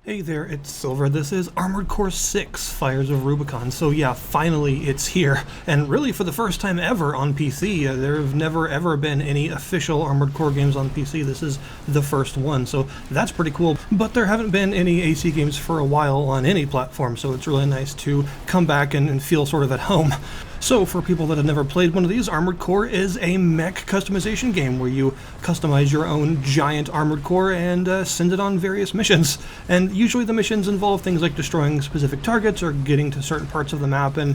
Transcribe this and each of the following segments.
Hey there, it's Silver. This is Armored Core 6, Fires of Rubicon. So yeah, finally it's here. And really for the first time ever on PC. There have never ever been any official Armored Core games on PC. This is the first one, so that's pretty cool. But there haven't been any AC games for a while on any platform, so it's really nice to come back and feel sort of at home. So for people that have never played one of these, Armored Core is a mech customization game where you customize your own giant Armored Core and send it on various missions. And usually the missions involve things like destroying specific targets or getting to certain parts of the map and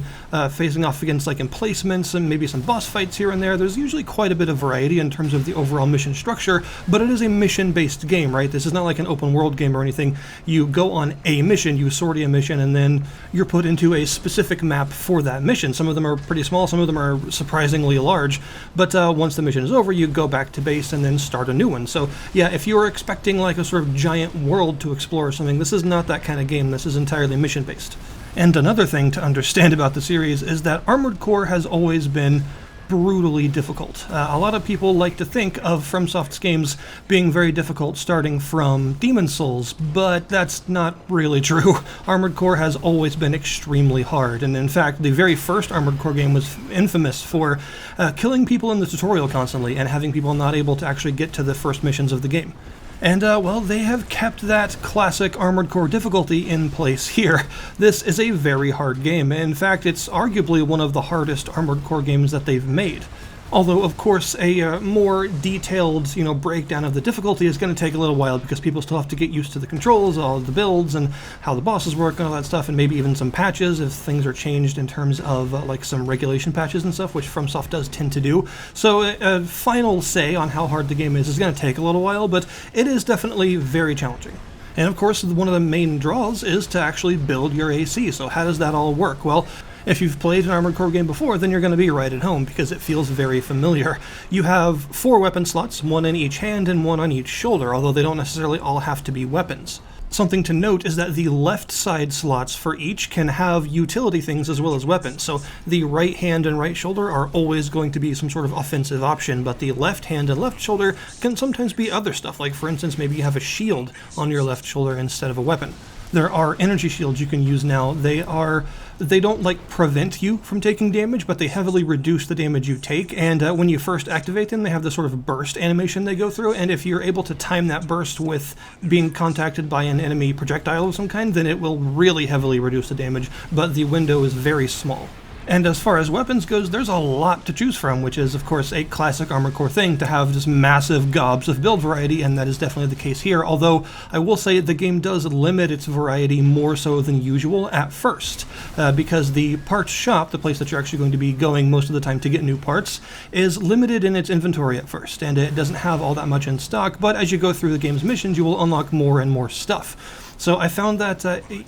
facing off against like emplacements and maybe some boss fights here and there. There's usually quite a bit of variety in terms of the overall mission structure, but it is a mission-based game, right? This is not like an open world game or anything. You go on a mission, you sortie a mission, and then you're put into a specific map for that mission. Some of them are pretty small, some of them are surprisingly large, but once the mission is over, you go back to base and then start a new one. So yeah, if you're expecting like a sort of giant world to explore or something, this is not that kind of game. This is entirely mission-based. And another thing to understand about the series is that Armored Core has always been brutally difficult. A lot of people like to think of FromSoft's games being very difficult starting from Demon's Souls, but that's not really true. Armored Core has always been extremely hard, and in fact, the very first Armored Core game was infamous for killing people in the tutorial constantly and having people not able to actually get to the first missions of the game. And, well, they have kept that classic Armored Core difficulty in place here. This is a very hard game. In fact, it's arguably one of the hardest Armored Core games that they've made. Although, of course, a more detailed, breakdown of the difficulty is going to take a little while because people still have to get used to the controls, all of the builds, and how the bosses work and all that stuff, and maybe even some patches if things are changed in terms of, like, some regulation patches and stuff, which FromSoft does tend to do. So a final say on how hard the game is going to take a little while, but it is definitely very challenging. And, of course, one of the main draws is to actually build your AC. So how does that all work? Well, if you've played an Armored Core game before, then you're going to be right at home because it feels very familiar. You have 4 weapon slots, 1 in each hand and 1 on each shoulder, although they don't necessarily all have to be weapons. Something to note is that the left side slots for each can have utility things as well as weapons. So the right hand and right shoulder are always going to be some sort of offensive option, but the left hand and left shoulder can sometimes be other stuff. Like, for instance, maybe you have a shield on your left shoulder instead of a weapon. There are energy shields you can use now. They don't like prevent you from taking damage, but they heavily reduce the damage you take, and when you first activate them, they have this sort of burst animation they go through, and if you're able to time that burst with being contacted by an enemy projectile of some kind, then it will really heavily reduce the damage, but the window is very small. And as far as weapons goes, there's a lot to choose from, which is, of course, a classic Armored Core thing to have just massive gobs of build variety, and that is definitely the case here, although I will say the game does limit its variety more so than usual at first, because the parts shop, the place that you're actually going to be going most of the time to get new parts, is limited in its inventory at first, and it doesn't have all that much in stock, but as you go through the game's missions, you will unlock more and more stuff. So I found that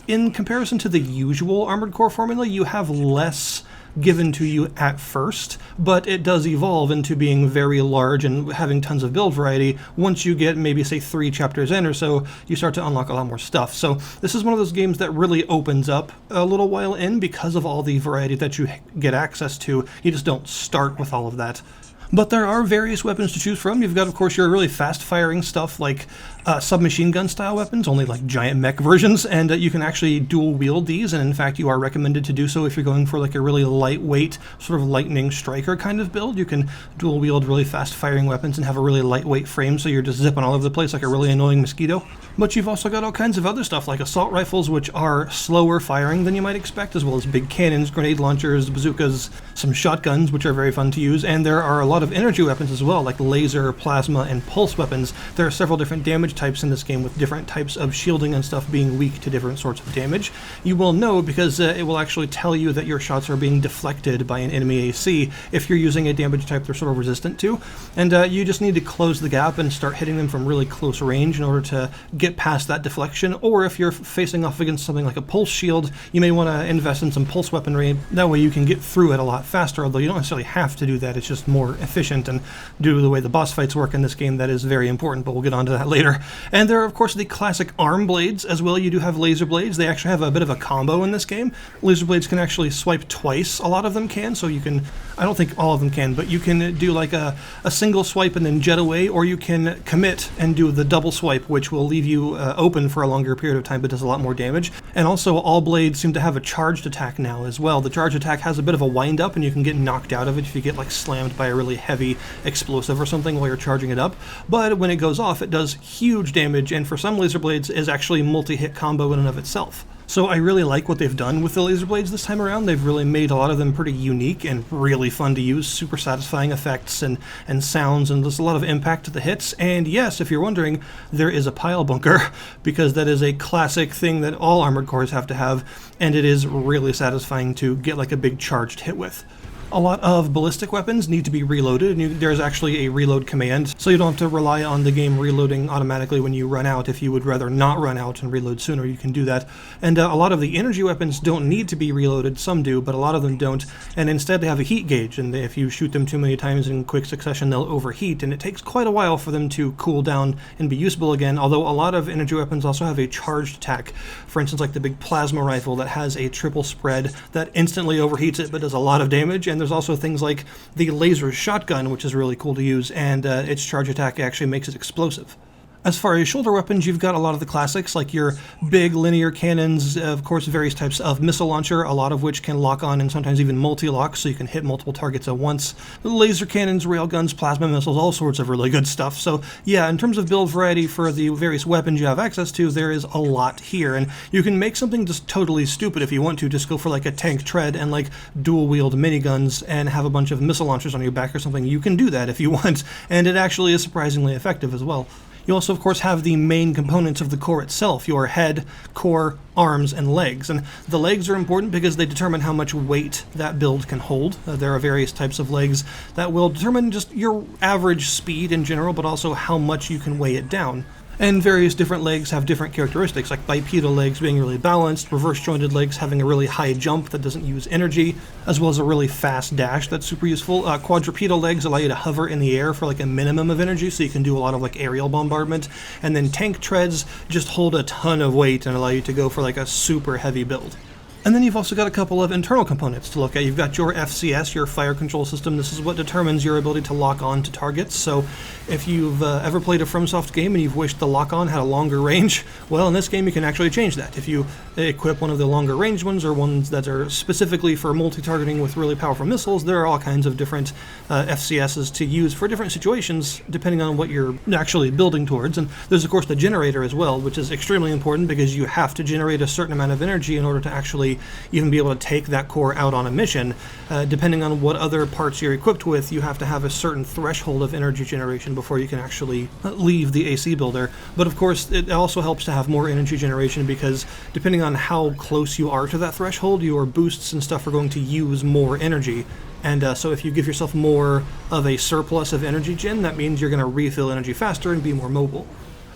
in comparison to the usual Armored Core formula, you have less given to you at first, but it does evolve into being very large and having tons of build variety. Once you get maybe, say, 3 chapters in or so, you start to unlock a lot more stuff. So this is one of those games that really opens up a little while in because of all the variety that you get access to. You just don't start with all of that. But there are various weapons to choose from. You've got, of course, your really fast-firing stuff like submachine gun style weapons, only like giant mech versions, and you can actually dual wield these, and in fact you are recommended to do so if you're going for like a really lightweight, sort of lightning striker kind of build. You can dual wield really fast-firing weapons and have a really lightweight frame, so you're just zipping all over the place like a really annoying mosquito. But you've also got all kinds of other stuff like assault rifles, which are slower firing than you might expect, as well as big cannons, grenade launchers, bazookas, some shotguns, which are very fun to use, and there are a lot of energy weapons as well, like laser, plasma, and pulse weapons. There are several different damage types in this game with different types of shielding and stuff being weak to different sorts of damage. You will know because it will actually tell you that your shots are being deflected by an enemy AC if you're using a damage type they're sort of resistant to, and you just need to close the gap and start hitting them from really close range in order to get past that deflection. Or if you're facing off against something like a pulse shield, you may want to invest in some pulse weaponry. That way you can get through it a lot faster, although you don't necessarily have to do that. It's just more efficient, and due to the way the boss fights work in this game, that is very important, but we'll get onto that later. And there are, of course, the classic arm blades as well. You do have laser blades. They actually have a bit of a combo in this game. Laser blades can actually swipe twice. A lot of them can, so you can, I don't think all of them can, but you can do like a single swipe and then jet away, or you can commit and do the double swipe, which will leave you open for a longer period of time, but does a lot more damage. And also, all blades seem to have a charged attack now as well. The charged attack has a bit of a wind up, and you can get knocked out of it if you get like slammed by a really heavy explosive or something while you're charging it up. But when it goes off, it does huge damage, and for some laser blades is actually multi-hit combo in and of itself. So I really like what they've done with the laser blades this time around. They've really made a lot of them pretty unique and really fun to use, super satisfying effects and sounds, and there's a lot of impact to the hits. And yes, if you're wondering, there is a pile bunker, because that is a classic thing that all Armored Cores have to have, and it is really satisfying to get like a big charged hit with. A lot of ballistic weapons need to be reloaded, and there's actually a reload command, so you don't have to rely on the game reloading automatically when you run out. If you would rather not run out and reload sooner, you can do that. And a lot of the energy weapons don't need to be reloaded. Some do, but a lot of them don't, and instead they have a heat gauge, and if you shoot them too many times in quick succession, they'll overheat, and it takes quite a while for them to cool down and be usable again, although a lot of energy weapons also have a charged attack. For instance, like the big plasma rifle that has a triple spread that instantly overheats it but does a lot of damage. And there's also things like the laser shotgun, which is really cool to use, and its charge attack actually makes it explosive. As far as shoulder weapons, you've got a lot of the classics, like your big linear cannons, of course various types of missile launcher, a lot of which can lock on and sometimes even multi-lock, so you can hit multiple targets at once. Laser cannons, railguns, plasma missiles, all sorts of really good stuff. So yeah, in terms of build variety for the various weapons you have access to, there is a lot here, and you can make something just totally stupid if you want to. Just go for like a tank tread and like dual-wield miniguns and have a bunch of missile launchers on your back or something. You can do that if you want, and it actually is surprisingly effective as well. You also, of course, have the main components of the core itself, your head, core, arms, and legs. And the legs are important because they determine how much weight that build can hold. There are various types of legs that will determine just your average speed in general, but also how much you can weigh it down. And various different legs have different characteristics, like bipedal legs being really balanced, reverse-jointed legs having a really high jump that doesn't use energy, as well as a really fast dash that's super useful. Quadrupedal legs allow you to hover in the air for like a minimum of energy, so you can do a lot of like aerial bombardment. And then tank treads just hold a ton of weight and allow you to go for like a super heavy build. And then you've also got a couple of internal components to look at. You've got your FCS, your fire control system. This is what determines your ability to lock on to targets. So if you've ever played a FromSoft game and you've wished the lock-on had a longer range, well, in this game you can actually change that. If you equip one of the longer range ones, or ones that are specifically for multi-targeting with really powerful missiles, there are all kinds of different FCSs to use for different situations, depending on what you're actually building towards. And there's, of course, the generator as well, which is extremely important because you have to generate a certain amount of energy in order to actually even be able to take that core out on a mission. Depending on what other parts you're equipped with, you have to have a certain threshold of energy generation before you can actually leave the AC builder. But of course, it also helps to have more energy generation because depending on how close you are to that threshold, your boosts and stuff are going to use more energy. And so if you give yourself more of a surplus of energy gen, that means you're going to refill energy faster and be more mobile.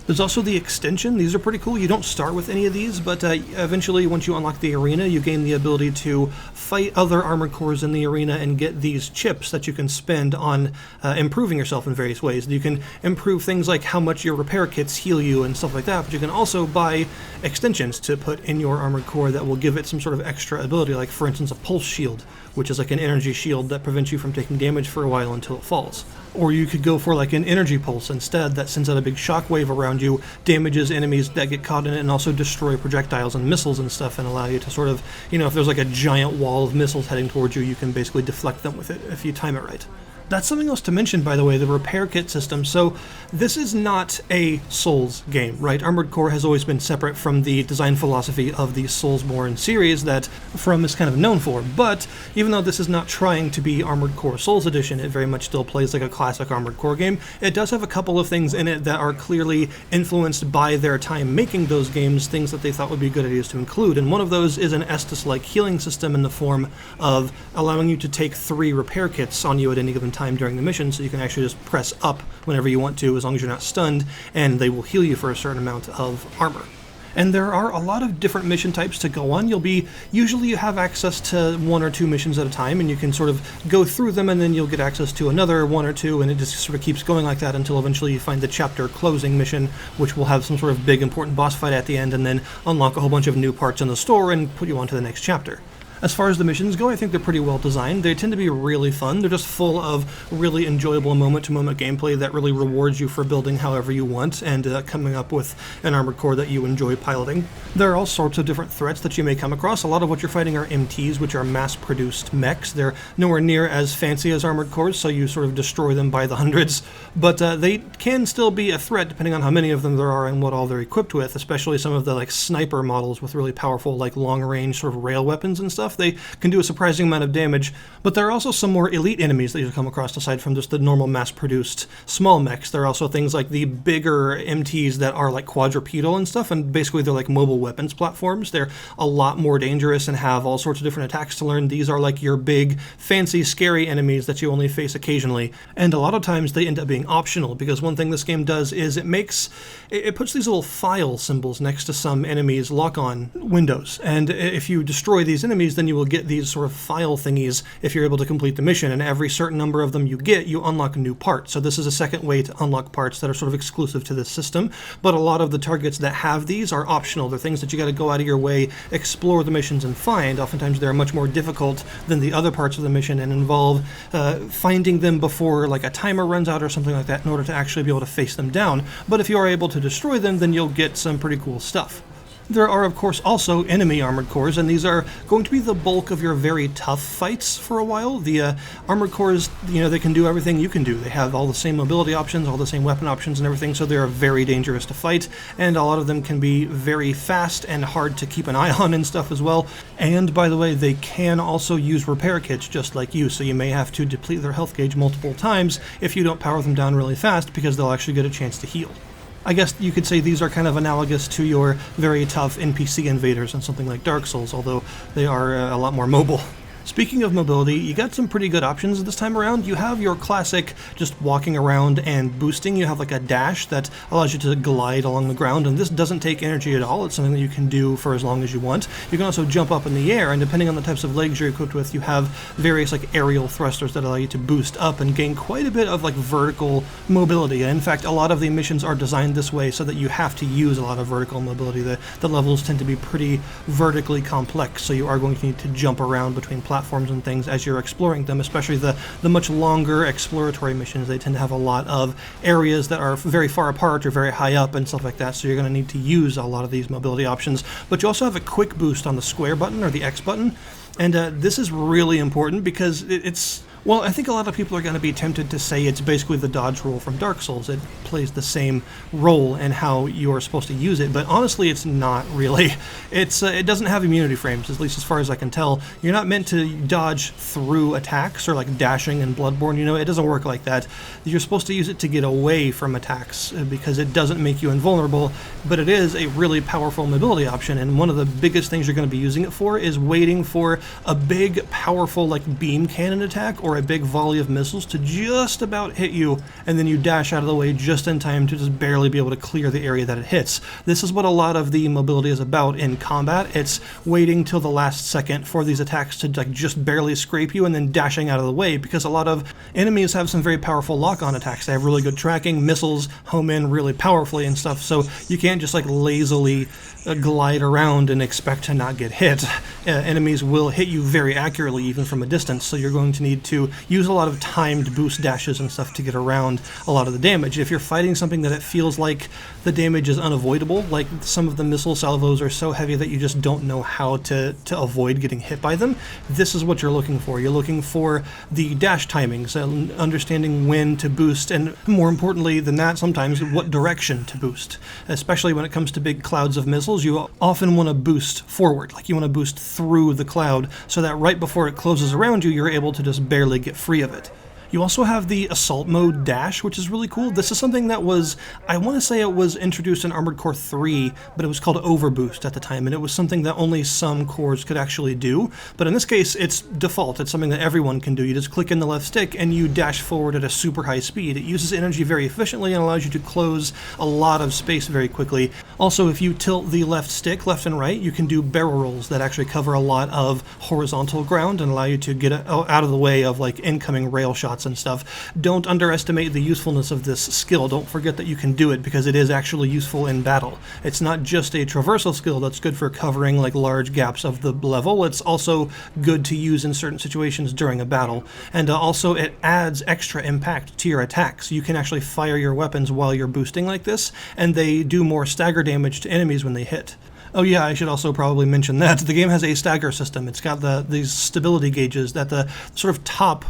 There's also the extension. These are pretty cool. You don't start with any of these, but eventually, once you unlock the arena, you gain the ability to fight other armored cores in the arena and get these chips that you can spend on improving yourself in various ways. You can improve things like how much your repair kits heal you and stuff like that, but you can also buy extensions to put in your armored core that will give it some sort of extra ability, like, for instance, a pulse shield, which is like an energy shield that prevents you from taking damage for a while until it falls. Or you could go for like an energy pulse instead that sends out a big shockwave around you, damages enemies that get caught in it, and also destroy projectiles and missiles and stuff, and allow you to sort of, if there's like a giant wall of missiles heading towards you, you can basically deflect them with it if you time it right. That's something else to mention, by the way, the repair kit system. So this is not a Souls game, right? Armored Core has always been separate from the design philosophy of the Soulsborne series that From is kind of known for. But even though this is not trying to be Armored Core Souls Edition, it very much still plays like a classic Armored Core game. It does have a couple of things in it that are clearly influenced by their time making those games, things that they thought would be good ideas to include. And one of those is an Estus-like healing system in the form of allowing you to take 3 repair kits on you at any given time during the mission, so you can actually just press up whenever you want to, as long as you're not stunned, and they will heal you for a certain amount of armor. And there are a lot of different mission types to go on. Usually you have access to 1 or 2 missions at a time, and you can sort of go through them, and then you'll get access to another 1 or 2, and it just sort of keeps going like that until eventually you find the chapter closing mission, which will have some sort of big important boss fight at the end, and then unlock a whole bunch of new parts in the store and put you on to the next chapter. As far as the missions go, I think they're pretty well designed. They tend to be really fun. They're just full of really enjoyable moment-to-moment gameplay that really rewards you for building however you want and coming up with an armored core that you enjoy piloting. There are all sorts of different threats that you may come across. A lot of what you're fighting are MTs, which are mass-produced mechs. They're nowhere near as fancy as armored cores, so you sort of destroy them by the hundreds. But they can still be a threat depending on how many of them there are and what all they're equipped with, especially some of the sniper models with really powerful long-range sort of rail weapons and stuff. They can do a surprising amount of damage, but there are also some more elite enemies that you'll come across aside from just the normal mass-produced small mechs. There are also things like the bigger MTs that are like quadrupedal and stuff, and basically they're like mobile weapons platforms. They're a lot more dangerous and have all sorts of different attacks to learn. These are like your big, fancy, scary enemies that you only face occasionally, and a lot of times they end up being optional, because one thing this game does is it puts these little file symbols next to some enemies' lock-on windows, and if you destroy these enemies, then you will get these sort of file thingies if you're able to complete the mission, and every certain number of them you get, you unlock a new part. So this is a second way to unlock parts that are sort of exclusive to this system, but a lot of the targets that have these are optional. They're things that you got to go out of your way, explore the missions, and find. Oftentimes they're much more difficult than the other parts of the mission and involve finding them before a timer runs out or something like that in order to actually be able to face them down. But if you are able to destroy them, then you'll get some pretty cool stuff. There are, of course, also enemy armored cores, and these are going to be the bulk of your very tough fights for a while. The armored cores, they can do everything you can do. They have all the same mobility options, all the same weapon options and everything, so they're very dangerous to fight, and a lot of them can be very fast and hard to keep an eye on and stuff as well. And, by the way, they can also use repair kits just like you, so you may have to deplete their health gauge multiple times if you don't power them down really fast, because they'll actually get a chance to heal. I guess you could say these are kind of analogous to your very tough NPC invaders in something like Dark Souls, although they are a lot more mobile. Speaking of mobility, you got some pretty good options this time around. You have your classic just walking around and boosting. You have a dash that allows you to glide along the ground, and this doesn't take energy at all. It's something that you can do for as long as you want. You can also jump up in the air, and depending on the types of legs you're equipped with, you have various aerial thrusters that allow you to boost up and gain quite a bit of vertical mobility. And in fact, a lot of the missions are designed this way so that you have to use a lot of vertical mobility. The levels tend to be pretty vertically complex, so you are going to need to jump around between platforms and things as you're exploring them, especially the much longer exploratory missions. They tend to have a lot of areas that are very far apart or very high up and stuff like that, so you're going to need to use a lot of these mobility options. But you also have a quick boost on the square button or the X button, and this is really important because well, I think a lot of people are going to be tempted to say it's basically the dodge roll from Dark Souls. It plays the same role in how you're supposed to use it, but honestly it's not really. It doesn't have immunity frames, at least as far as I can tell. You're not meant to dodge through attacks or like dashing in Bloodborne, it doesn't work like that. You're supposed to use it to get away from attacks because it doesn't make you invulnerable, but it is a really powerful mobility option, and one of the biggest things you're going to be using it for is waiting for a big, powerful beam cannon attack or a big volley of missiles to just about hit you, and then you dash out of the way just in time to just barely be able to clear the area that it hits. This is what a lot of the mobility is about in combat. It's waiting till the last second for these attacks to just barely scrape you and then dashing out of the way, because a lot of enemies have some very powerful lock-on attacks. They have really good tracking, missiles home in really powerfully and stuff, so you can't just lazily glide around and expect to not get hit. Enemies will hit you very accurately even from a distance, so you're going to need to use a lot of timed boost dashes and stuff to get around a lot of the damage. If you're fighting something that it feels like the damage is unavoidable, like some of the missile salvos are so heavy that you just don't know how to avoid getting hit by them, this is what you're looking for. You're looking for the dash timings, understanding when to boost, and more importantly than that, sometimes what direction to boost. Especially when it comes to big clouds of missiles, you often want to boost forward, you want to boost through the cloud so that right before it closes around you, you're able to just barely get free of it. You also have the Assault Mode Dash, which is really cool. This is something that was, I want to say it was introduced in Armored Core 3, but it was called Overboost at the time, and it was something that only some cores could actually do. But in this case, it's default. It's something that everyone can do. You just click in the left stick and you dash forward at a super high speed. It uses energy very efficiently and allows you to close a lot of space very quickly. Also, if you tilt the left stick, left and right, you can do barrel rolls that actually cover a lot of horizontal ground and allow you to get out of the way of like incoming rail shots and stuff. Don't underestimate the usefulness of this skill. Don't forget that you can do it because it is actually useful in battle. It's not just a traversal skill that's good for covering like large gaps of the level. It's also good to use in certain situations during a battle. And also it adds extra impact to your attacks. You can actually fire your weapons while you're boosting like this, and they do more stagger damage to enemies when they hit. Oh yeah, I should also probably mention that the game has a stagger system. It's got these stability gauges at the sort of top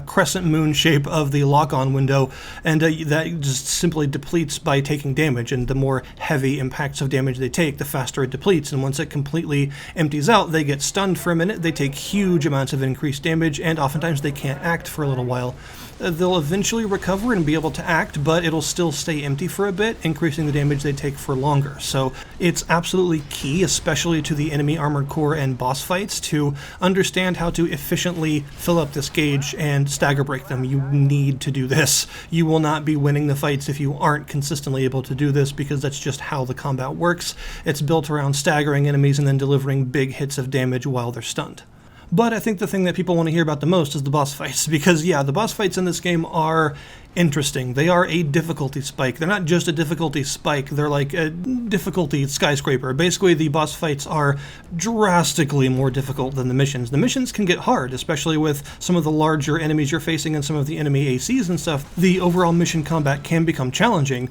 crescent moon shape of the lock-on window, and that just simply depletes by taking damage, and the more heavy impacts of damage they take, the faster it depletes, and once it completely empties out, they get stunned for a minute, they take huge amounts of increased damage, and oftentimes they can't act for a little while. They'll eventually recover and be able to act, but it'll still stay empty for a bit, increasing the damage they take for longer. So it's absolutely key, especially to the enemy armored core and boss fights, to understand how to efficiently fill up this gauge and stagger break them. You need to do this. You will not be winning the fights if you aren't consistently able to do this, because that's just how the combat works. It's built around staggering enemies and then delivering big hits of damage while they're stunned. But I think the thing that people want to hear about the most is the boss fights, because yeah, the boss fights in this game are interesting. They are a difficulty spike. They're not just a difficulty spike, they're like a difficulty skyscraper. Basically, the boss fights are drastically more difficult than the missions. The missions can get hard, especially with some of the larger enemies you're facing and some of the enemy ACs and stuff. The overall mission combat can become challenging.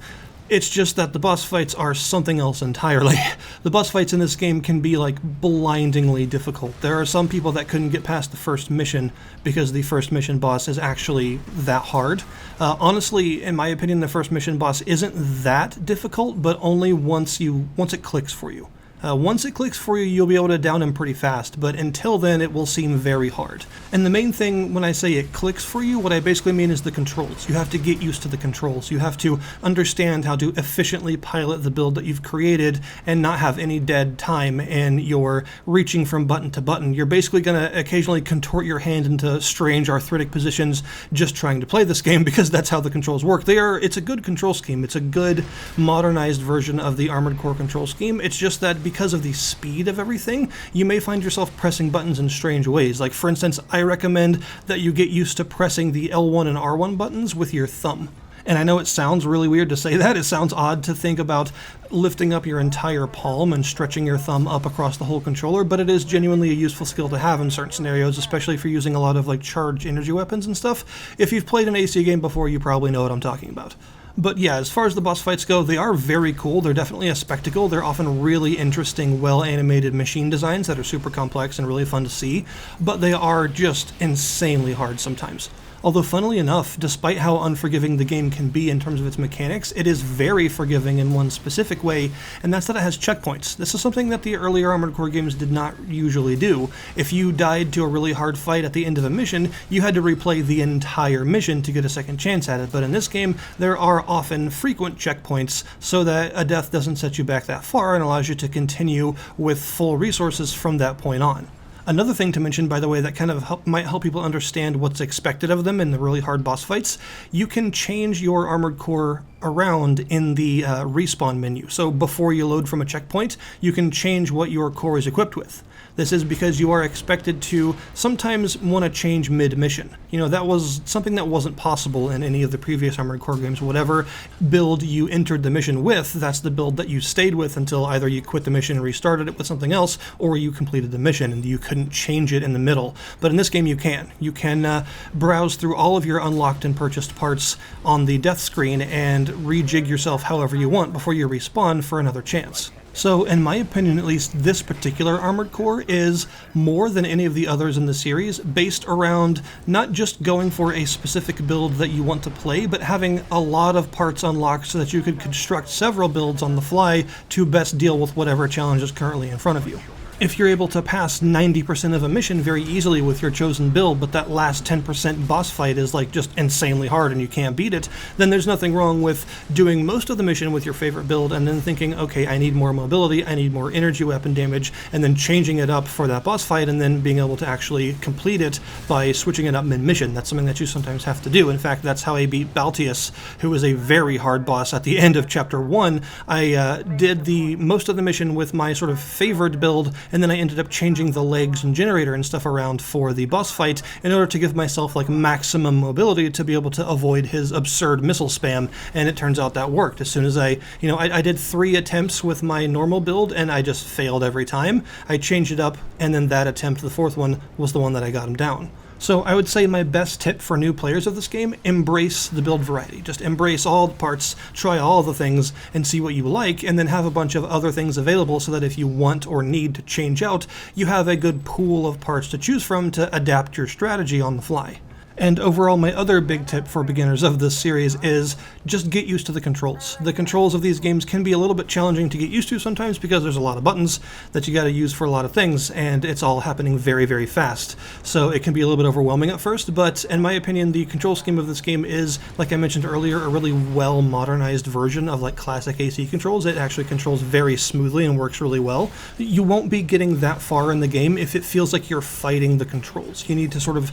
It's just that the boss fights are something else entirely. The boss fights in this game can be like blindingly difficult. There are some people that couldn't get past the first mission because the first mission boss is actually that hard. Honestly, in my opinion, the first mission boss isn't that difficult, but only once it clicks for you. Once it clicks for you, you'll be able to down him pretty fast, but until then, it will seem very hard. And the main thing when I say it clicks for you, what I basically mean is the controls. You have to get used to the controls. You have to understand how to efficiently pilot the build that you've created and not have any dead time in your reaching from button to button. You're basically going to occasionally contort your hand into strange arthritic positions just trying to play this game, because that's how the controls work. It's a good control scheme. It's a good modernized version of the Armored Core control scheme. It's just that because of the speed of everything, you may find yourself pressing buttons in strange ways. Like, for instance, I recommend that you get used to pressing the L1 and R1 buttons with your thumb. And I know it sounds really weird to say that. It sounds odd to think about lifting up your entire palm and stretching your thumb up across the whole controller, but it is genuinely a useful skill to have in certain scenarios, especially if you're using a lot of like charged energy weapons and stuff. If you've played an AC game before, you probably know what I'm talking about. But yeah, as far as the boss fights go, they are very cool. They're definitely a spectacle. They're often really interesting, well-animated machine designs that are super complex and really fun to see, but they are just insanely hard sometimes. Although, funnily enough, despite how unforgiving the game can be in terms of its mechanics, it is very forgiving in one specific way, and that's that it has checkpoints. This is something that the earlier Armored Core games did not usually do. If you died to a really hard fight at the end of a mission, you had to replay the entire mission to get a second chance at it, but in this game, there are often frequent checkpoints so that a death doesn't set you back that far and allows you to continue with full resources from that point on. Another thing to mention, by the way, that kind of might help people understand what's expected of them in the really hard boss fights, you can change your Armored Core around in the respawn menu. So before you load from a checkpoint, you can change what your core is equipped with. This is because you are expected to sometimes want to change mid-mission. You know, that was something that wasn't possible in any of the previous Armored Core games. Whatever build you entered the mission with, that's the build that you stayed with until either you quit the mission and restarted it with something else, or you completed the mission and you couldn't change it in the middle. But in this game you can. You can browse through all of your unlocked and purchased parts on the death screen and rejig yourself however you want before you respawn for another chance. So, in my opinion at least, this particular Armored Core is more than any of the others in the series based around not just going for a specific build that you want to play, but having a lot of parts unlocked so that you could construct several builds on the fly to best deal with whatever challenge is currently in front of you. If you're able to pass 90% of a mission very easily with your chosen build, but that last 10% boss fight is like just insanely hard and you can't beat it, then there's nothing wrong with doing most of the mission with your favorite build and then thinking, okay, I need more mobility, I need more energy weapon damage, and then changing it up for that boss fight and then being able to actually complete it by switching it up mid-mission. That's something that you sometimes have to do. In fact, that's how I beat Baltius, who was a very hard boss at the end of Chapter 1. I did most of the mission with my sort of favored build, and then I ended up changing the legs and generator and stuff around for the boss fight in order to give myself like maximum mobility to be able to avoid his absurd missile spam, and it turns out that worked. As soon as I did 3 attempts with my normal build and I just failed every time. I changed it up, and then that attempt, the 4th one, was the one that I got him down. So I would say my best tip for new players of this game, embrace the build variety. Just embrace all the parts, try all the things, and see what you like, and then have a bunch of other things available so that if you want or need to change out, you have a good pool of parts to choose from to adapt your strategy on the fly. And overall, my other big tip for beginners of this series is just get used to the controls. The controls of these games can be a little bit challenging to get used to sometimes because there's a lot of buttons that you gotta use for a lot of things, and it's all happening very, very fast. So it can be a little bit overwhelming at first, but in my opinion, the control scheme of this game is, like I mentioned earlier, a really well modernized version of like classic AC controls. It actually controls very smoothly and works really well. You won't be getting that far in the game if it feels like you're fighting the controls. You need to sort of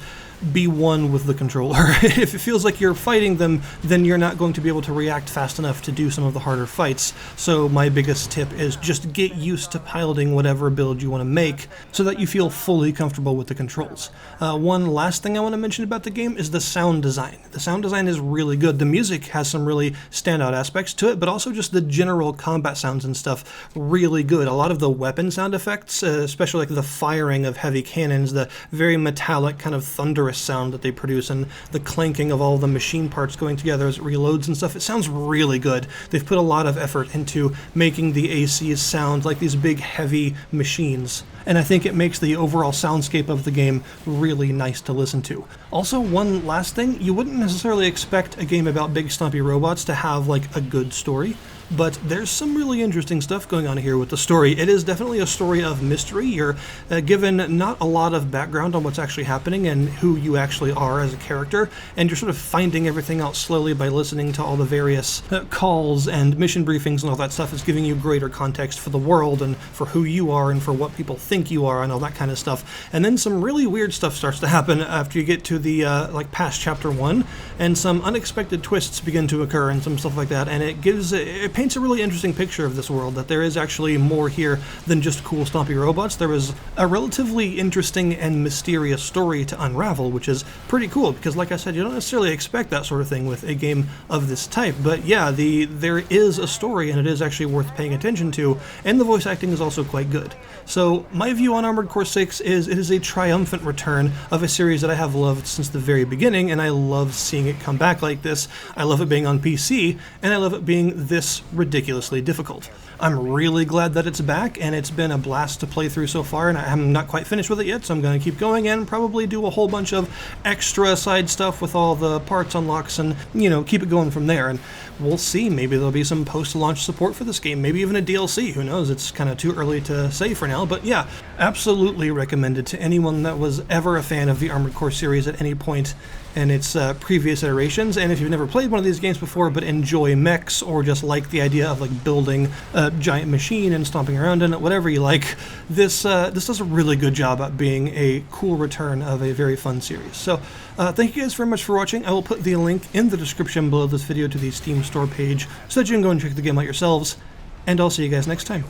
be one with the controller. If it feels like you're fighting them, then you're not going to be able to react fast enough to do some of the harder fights. So my biggest tip is just get used to piloting whatever build you want to make so that you feel fully comfortable with the controls. One last thing I want to mention about the game is the sound design. The sound design is really good. The music has some really standout aspects to it, but also just the general combat sounds and stuff really good. A lot of the weapon sound effects, especially like the firing of heavy cannons, the very metallic kind of thunderous sound that they produce, and the clanking of all the machine parts going together as it reloads and stuff. It sounds really good. They've put a lot of effort into making the ACs sound like these big heavy machines, and I think it makes the overall soundscape of the game really nice to listen to. Also, one last thing, you wouldn't necessarily expect a game about big stompy robots to have like a good story, but there's some really interesting stuff going on here with the story. It is definitely a story of mystery. You're given not a lot of background on what's actually happening and who you actually are as a character, and you're sort of finding everything out slowly by listening to all the various calls and mission briefings and all that stuff. It's giving you greater context for the world and for who you are and for what people think you are and all that kind of stuff. And then some really weird stuff starts to happen after you get to the like past Chapter 1, and some unexpected twists begin to occur and some stuff like that, and it paints a really interesting picture of this world, that there is actually more here than just cool stompy robots. There is a relatively interesting and mysterious story to unravel, which is pretty cool because, like I said, you don't necessarily expect that sort of thing with a game of this type. But yeah, there is a story, and it is actually worth paying attention to, and the voice acting is also quite good. So my view on Armored Core 6 is it is a triumphant return of a series that I have loved since the very beginning, and I love seeing it come back like this. I love it being on PC, and I love it being this ridiculously difficult. I'm really glad that it's back, and it's been a blast to play through so far, and I'm not quite finished with it yet, so I'm going to keep going and probably do a whole bunch of extra side stuff with all the parts unlocks and, keep it going from there. And we'll see. Maybe there'll be some post-launch support for this game, maybe even a DLC. Who knows? It's kind of too early to say for now, but yeah, absolutely recommended to anyone that was ever a fan of the Armored Core series at any point in its previous iterations. And if you've never played one of these games before but enjoy mechs or just like the idea of like building a giant machine and stomping around in it, whatever you like, this does a really good job at being a cool return of a very fun series. So thank you guys very much for watching. I will put the link in the description below this video to the Steam store page so that you can go and check the game out yourselves, and I'll see you guys next time.